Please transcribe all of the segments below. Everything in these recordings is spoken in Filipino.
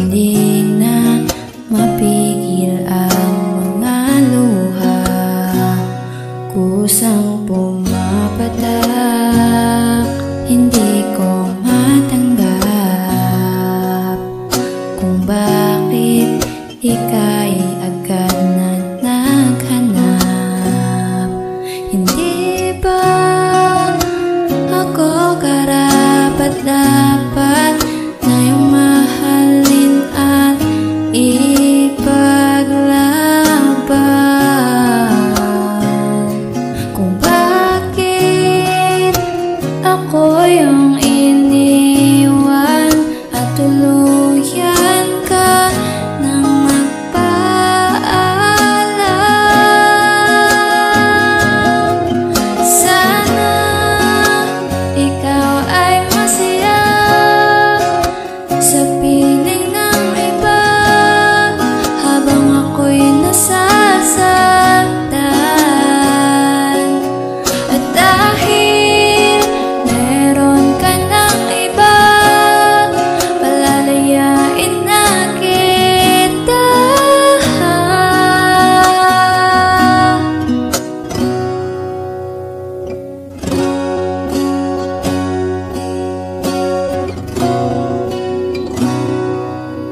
Hindi na mapigil ang mga luha, kusang pumapatak. Hindi ko matanggap kung bakit ika'y agad na naghanap. Hindi ba ako karapat-dapat na iyong mahalin at ipaglaban? Kung bakit ako yung iniwan at tuluyan ka nang magpaalam? Sana ikaw ay masaya sa piling ng iba, habang ako'y nasasaktan. At dahil meron ka ng iba, palalayain na kita.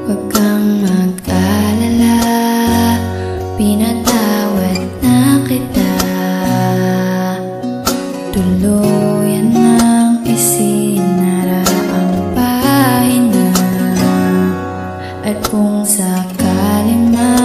Huwag kang mag-alala, pinatawad na kita. Tuluyan nang isinara ang pahina. At kung sakali man